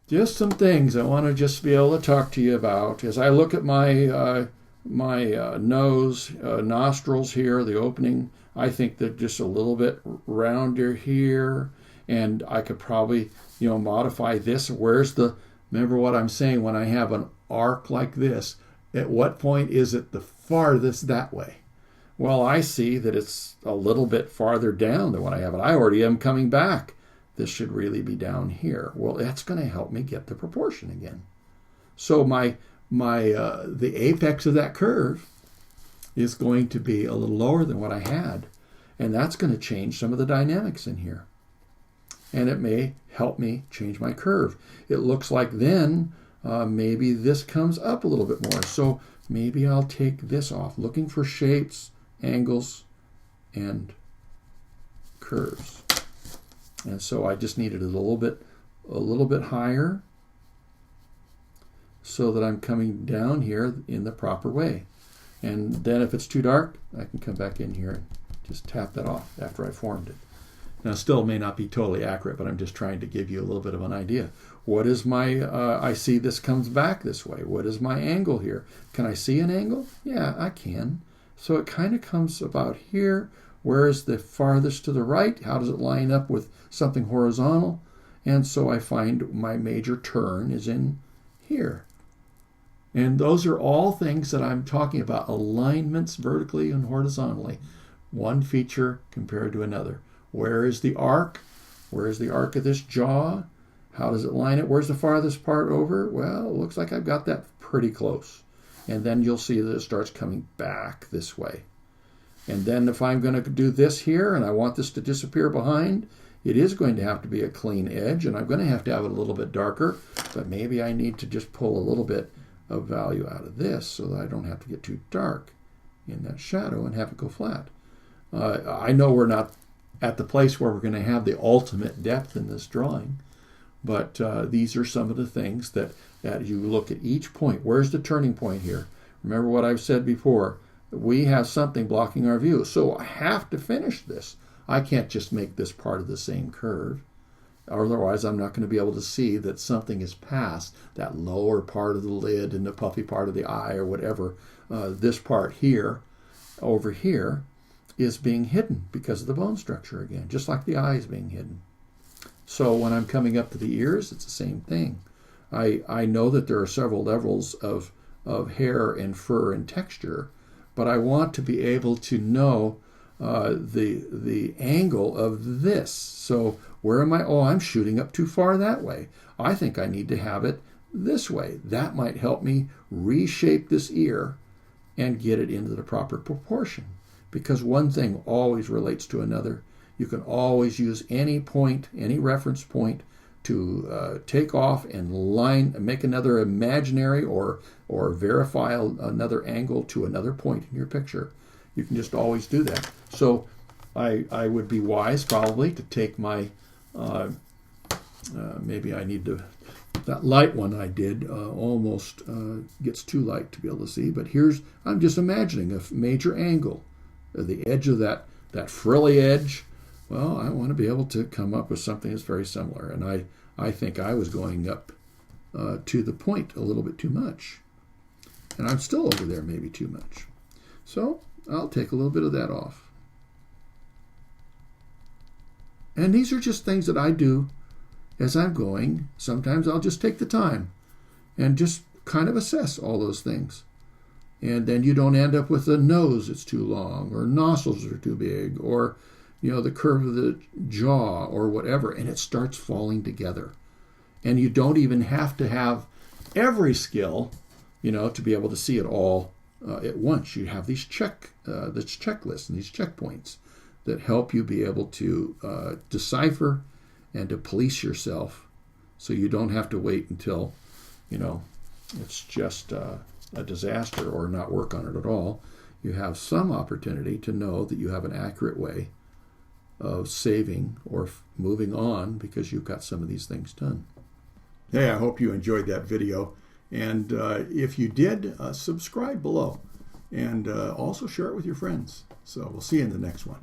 just some things I want to just be able to talk to you about. As I look at my nose, nostrils here, the opening, I think they're just a little bit rounder here, and I could probably, modify this. Remember what I'm saying, when I have an arc like this, at what point is it the farthest that way? Well, I see that it's a little bit farther down than what I have, and I already am coming back. This should really be down here. Well, that's going to help me get the proportion again. So the apex of that curve is going to be a little lower than what I had, and that's going to change some of the dynamics in here. And it may help me change my curve. It looks like then maybe this comes up a little bit more. So maybe I'll take this off, looking for shapes, angles, and curves. And so I just needed it a little bit higher so that I'm coming down here in the proper way. And then if it's too dark, I can come back in here and just tap that off after I formed it. Now, still may not be totally accurate, but I'm just trying to give you a little bit of an idea. What is my, I see this comes back this way. What is my angle here? Can I see an angle? Yeah, I can. So it kind of comes about here. Where is the farthest to the right? How does it line up with something horizontal? And so I find my major turn is in here. And those are all things that I'm talking about, alignments vertically and horizontally. One feature compared to another. Where is the arc? Where is the arc of this jaw? How does it line it? Where's the farthest part over? Well, it looks like I've got that pretty close. And then you'll see that it starts coming back this way. And then if I'm going to do this here and I want this to disappear behind, it is going to have to be a clean edge, and I'm going to have it a little bit darker, but maybe I need to just pull a little bit of value out of this so that I don't have to get too dark in that shadow and have it go flat. I know we're not at the place where we're going to have the ultimate depth in this drawing, but these are some of the things that you look at each point. Where's the turning point here? Remember what I've said before. We have something blocking our view, so I have to finish this. I can't just make this part of the same curve. Otherwise, I'm not going to be able to see that something is past that lower part of the lid and the puffy part of the eye or whatever. This part here, over here, is being hidden because of the bone structure again, just like the eye is being hidden. So when I'm coming up to the ears, it's the same thing. I know that there are several levels of hair and fur and texture, but I want to be able to know the angle of this. So where am I? Oh, I'm shooting up too far that way. I think I need to have it this way. That might help me reshape this ear and get it into the proper proportion. Because one thing always relates to another. You can always use any point, any reference point, to take off and make another imaginary or verify another angle to another point in your picture. You can just always do that. So I would be wise probably to take my, maybe I need to, that light one I did almost gets too light to be able to see, but I'm just imagining a major angle. The edge of that frilly edge, well, I want to be able to come up with something that's very similar. And I think I was going up to the point a little bit too much. And I'm still over there maybe too much. So I'll take a little bit of that off. And these are just things that I do as I'm going. Sometimes I'll just take the time and just kind of assess all those things. And then you don't end up with a nose that's too long, or nostrils are too big, or the curve of the jaw or whatever, and it starts falling together. And you don't even have to have every skill, to be able to see it all at once. You have these this checklist and these checkpoints that help you be able to decipher and to police yourself, so you don't have to wait until it's just a disaster or not work on it at all. You have some opportunity to know that you have an accurate way of saving or moving on because you've got some of these things done. Hey, I hope you enjoyed that video. And if you did, subscribe below and also share it with your friends. So we'll see you in the next one.